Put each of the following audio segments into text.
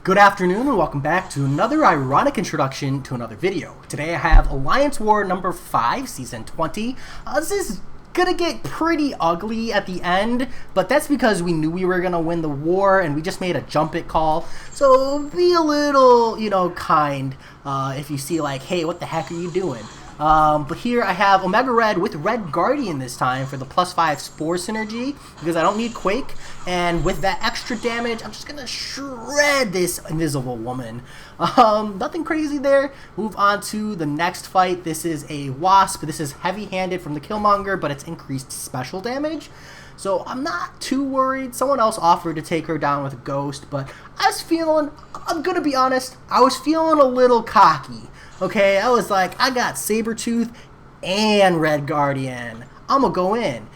Good afternoon and welcome back to another ironic introduction to another video. Today I have Alliance War number 5, Season 20. This is gonna get pretty ugly at the end, but that's because we knew we were gonna win the war and we just made a jump it call. So be a little, kind if you see like, hey, what the heck are you doing? But here I have Omega Red with Red Guardian this time for the +5 Spore synergy because I don't need Quake, and with that extra damage I'm just gonna shred this invisible woman. Nothing crazy there. Move on to the next fight. This is a Wasp. This is heavy-handed from the Killmonger, but it's increased special damage. So I'm not too worried. Someone else offered to take her down with a Ghost, but I'm gonna be honest, I was feeling a little cocky. Okay, I was like, I got Sabretooth and Red Guardian. I'm gonna go in.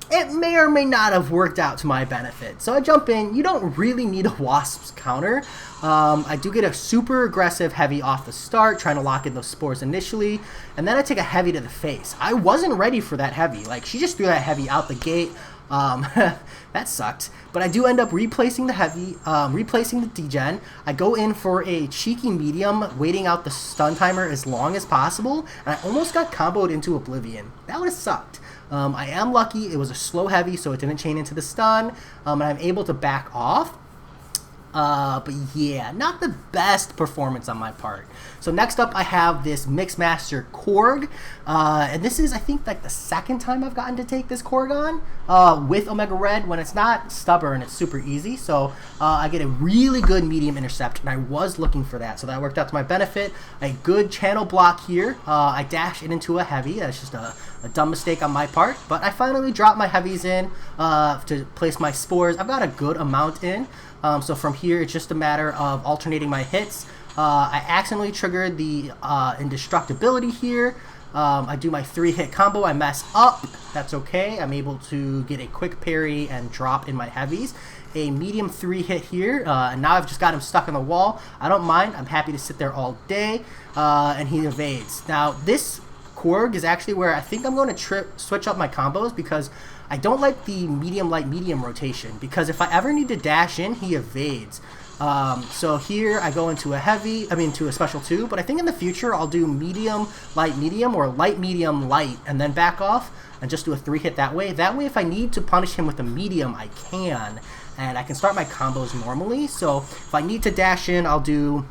It may or may not have worked out to my benefit. So I jump in. You don't really need a Wasp's counter. I do get a super aggressive heavy off the start, trying to lock in those spores initially. And then I take a heavy to the face. I wasn't ready for that heavy. Like, she just threw that heavy out the gate. That sucked. But I do end up replacing the heavy, replacing the degen. I go in for a cheeky medium, waiting out the stun timer as long as possible, and I almost got comboed into Oblivion. That would have sucked. I am lucky it was a slow heavy, so it didn't chain into the stun, and I'm able to back off. But yeah, not the best performance on my part. So next up I have this Mixmaster Korg, and this is, I think, like the second time I've gotten to take this Korg on with Omega Red. When it's not stubborn, it's super easy, so I get a really good medium intercept, and I was looking for that, so that worked out to my benefit. A good channel block here. I dash it into a heavy. That's just a dumb mistake on my part, but I finally dropped my heavies in to place my spores. I've got a good amount in. So from here, it's just a matter of alternating my hits. I accidentally triggered the indestructibility here. I do my 3-hit combo. I mess up. That's okay. I'm able to get a quick parry and drop in my heavies. A medium 3-hit here. And now I've just got him stuck on the wall. I don't mind. I'm happy to sit there all day. And he evades. Now, this Korg is actually where I think I'm going to switch up my combos, because I don't like the medium light medium rotation, because if I ever need to dash in, he evades. So here I go into a special 2, but I think in the future I'll do medium medium or light medium light and then back off and just do a 3-hit that way. That way if I need to punish him with a medium, I can, and I can start my combos normally. So if I need to dash in, I'll do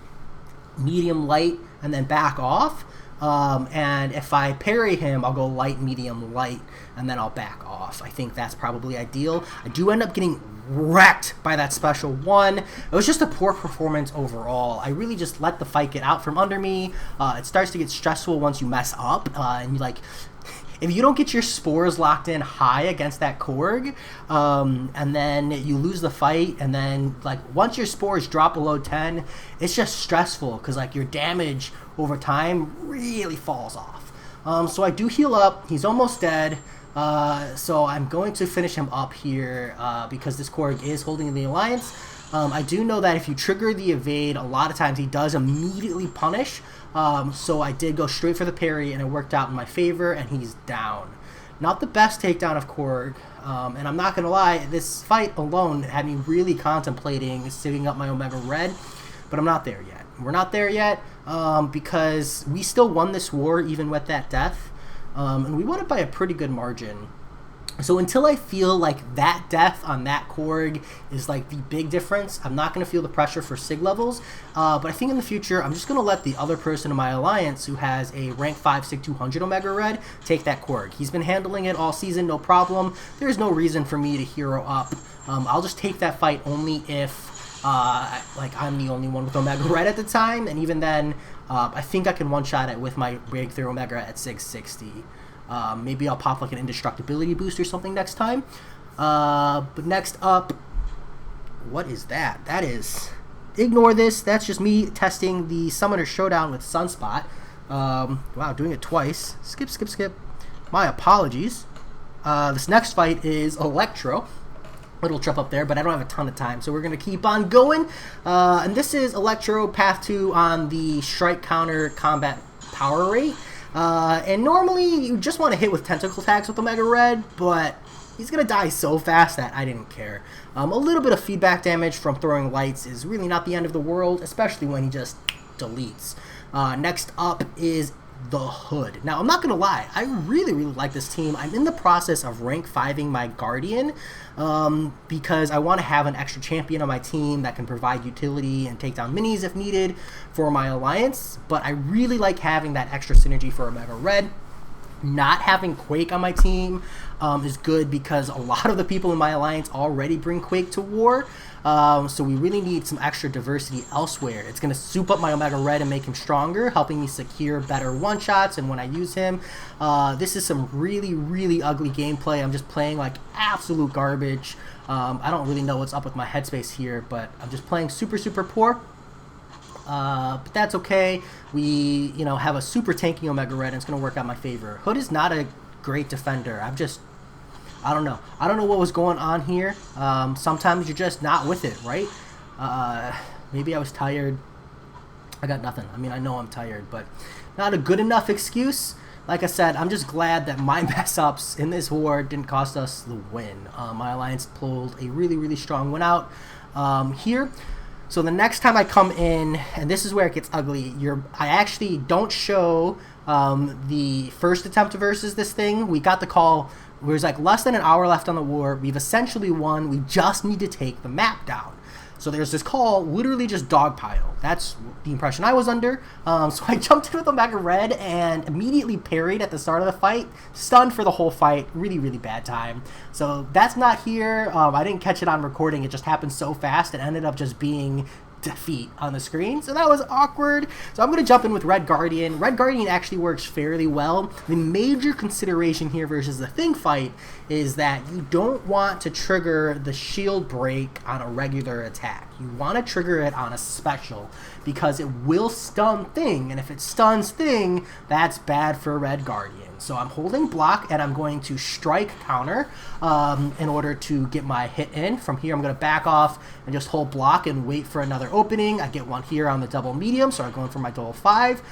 medium light and then back off. And if I parry him, I'll go light, medium, light, and then I'll back off. I think that's probably ideal. I do end up getting wrecked by that special 1. It was just a poor performance overall. I really just let the fight get out from under me. It starts to get stressful once you mess up, and you if you don't get your spores locked in high against that Korg, and then you lose the fight, and then once your spores drop below 10, it's just stressful because your damage over time really falls off. So I do heal up. He's almost dead. So I'm going to finish him up here because this Korg is holding the Alliance. I do know that if you trigger the evade, a lot of times he does immediately punish. So I did go straight for the parry, and it worked out in my favor, and he's down. Not the best takedown of Korg, and I'm not going to lie, this fight alone had me really contemplating sitting up my Omega Red, but I'm not there yet. We're not there yet because we still won this war even with that death, and we won it by a pretty good margin. So until I feel like that death on that Korg is the big difference, I'm not going to feel the pressure for SIG levels. But I think in the future, I'm just going to let the other person in my alliance who has a rank 5 SIG 200 Omega Red take that Korg. He's been handling it all season, no problem. There's no reason for me to hero up. I'll just take that fight only if I'm the only one with Omega Red at the time. And even then, I think I can one-shot it with my breakthrough Omega at 660. Maybe I'll pop an indestructibility boost or something next time. But next up, what is that? That is, ignore this. That's just me testing the Summoner Showdown with Sunspot. Wow, doing it twice. Skip. My apologies. This next fight is Electro. Little trip up there, but I don't have a ton of time, so we're going to keep on going. And this is Electro Path 2 on the Strike Counter Combat Power Rate. And normally you just want to hit with tentacle attacks with Omega Red, but he's going to die so fast that I didn't care. A little bit of feedback damage from throwing lights is really not the end of the world, especially when he just deletes. Next up is the Hood. Now, I'm not going to lie, I really like this team. I'm in the process of rank 5ing my Guardian because I want to have an extra champion on my team that can provide utility and take down minis if needed for my alliance, but I really like having that extra synergy for Omega Red. Not having Quake on my team is good because a lot of the people in my alliance already bring Quake to war. So we really need some extra diversity elsewhere. It's going to soup up my Omega Red and make him stronger, helping me secure better one-shots. And when I use him, this is some really ugly gameplay. I'm just playing like absolute garbage. I don't really know what's up with my headspace here, but I'm just playing super poor. But that's okay. We, have a super tanky Omega Red, and it's going to work out in my favor. Hood is not a great defender. I don't know. I don't know what was going on here. Sometimes you're just not with it, right? Maybe I was tired. I got nothing. I mean, I know I'm tired, but not a good enough excuse. Like I said, I'm just glad that my mess-ups in this war didn't cost us the win. My alliance pulled a really strong win out here. So the next time I come in, and this is where it gets ugly, I actually don't show the first attempt to versus this thing. We got the call. There's like less than an hour left on the war. We've essentially won. We just need to take the map down. So there's this call, literally just dogpile. That's the impression I was under. So I jumped in with Omega Red and immediately parried at the start of the fight. Stunned for the whole fight. Really bad time. So that's not here. I didn't catch it on recording. It just happened so fast. It ended up just being defeat on the screen. So that was awkward. So I'm going to jump in with Red Guardian. Red Guardian actually works fairly well. The major consideration here versus the Thing fight is that you don't want to trigger the shield break on a regular attack. You want to trigger it on a special because it will stun Thing, and if it stuns Thing, that's bad for Red Guardian. So I'm holding block, and I'm going to strike counter in order to get my hit in. From here, I'm going to back off and just hold block and wait for another opening. I get one here on the double medium, so I'm going for my double 5.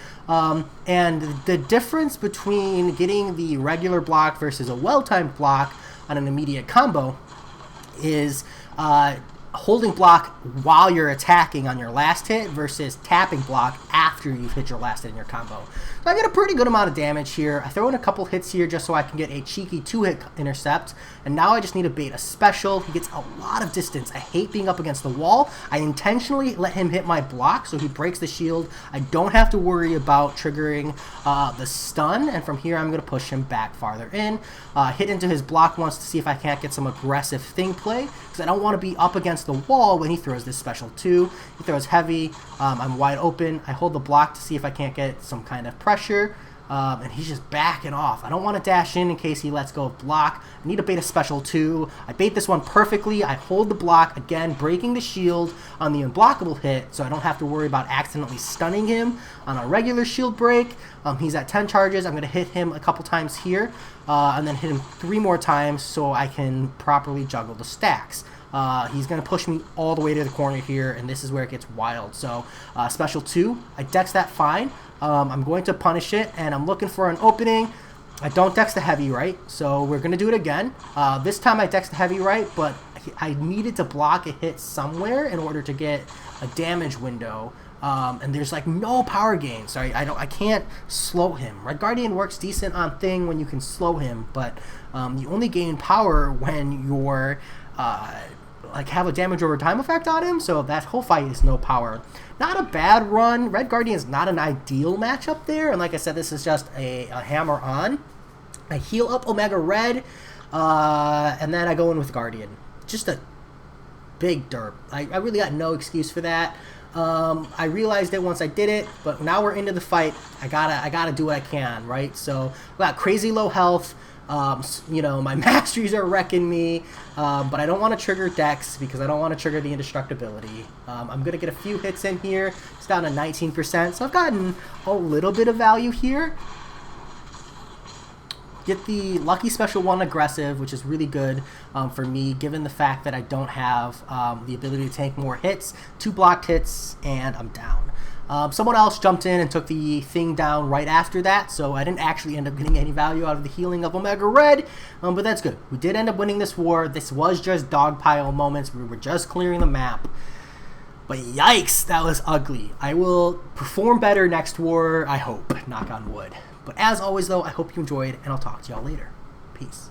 And the difference between getting the regular block versus a well-timed block on an immediate combo is holding block while you're attacking on your last hit versus tapping block after you've hit your last hit in your combo. So I get a pretty good amount of damage here. I throw in a couple hits here just so I can get a cheeky 2-hit intercept, and now I just need to bait a special. He gets a lot of distance. I hate being up against the wall. I intentionally let him hit my block so he breaks the shield. I don't have to worry about triggering the stun, and from here I'm going to push him back farther in. Hit into his block once to see if I can't get some aggressive Thing play, because I don't want to be up against the wall when he throws this special 2. He throws heavy. I'm wide open. I hold the block to see if I can't get some kind of pressure, and he's just backing off. I don't want to dash in case he lets go of block. I need to bait a special 2. I bait this one perfectly. I hold the block, again, breaking the shield on the unblockable hit, so I don't have to worry about accidentally stunning him on a regular shield break. He's at 10 charges. I'm going to hit him a couple times here, and then hit him 3 more times so I can properly juggle the stacks. He's going to push me all the way to the corner here, and this is where it gets wild. So special 2, I dex that fine. I'm going to punish it, and I'm looking for an opening. I don't dex the heavy right, so we're going to do it again. This time I dex the heavy right, but I needed to block a hit somewhere in order to get a damage window. And there's like no power gain, so I can't slow him. Red Guardian works decent on Thing when you can slow him, but you only gain power when you're have a damage over time effect on him, so that whole fight is no power. Not a bad run. Red Guardian is not an ideal matchup there, and like I said, this is just a hammer on. I heal up Omega Red, and then I go in with Guardian. Just a big derp. I really got no excuse for that. I realized it once I did it, but now we're into the fight. I gotta do what I can, right? So we got crazy low health. My masteries are wrecking me, but I don't want to trigger Dex because I don't want to trigger the indestructibility. I'm going to get a few hits in here. It's down to 19%, so I've gotten a little bit of value here. get the lucky special 1 aggressive, which is really good for me, given the fact that I don't have the ability to tank more hits, 2 blocked hits, and I'm down. Someone else jumped in and took the thing down right after that, so I didn't actually end up getting any value out of the healing of Omega Red, but that's good. We did end up winning this war. This was just dogpile moments. We were just clearing the map. But yikes, that was ugly. I will perform better next war, I hope. Knock on wood. But as always, though, I hope you enjoyed, and I'll talk to y'all later. Peace.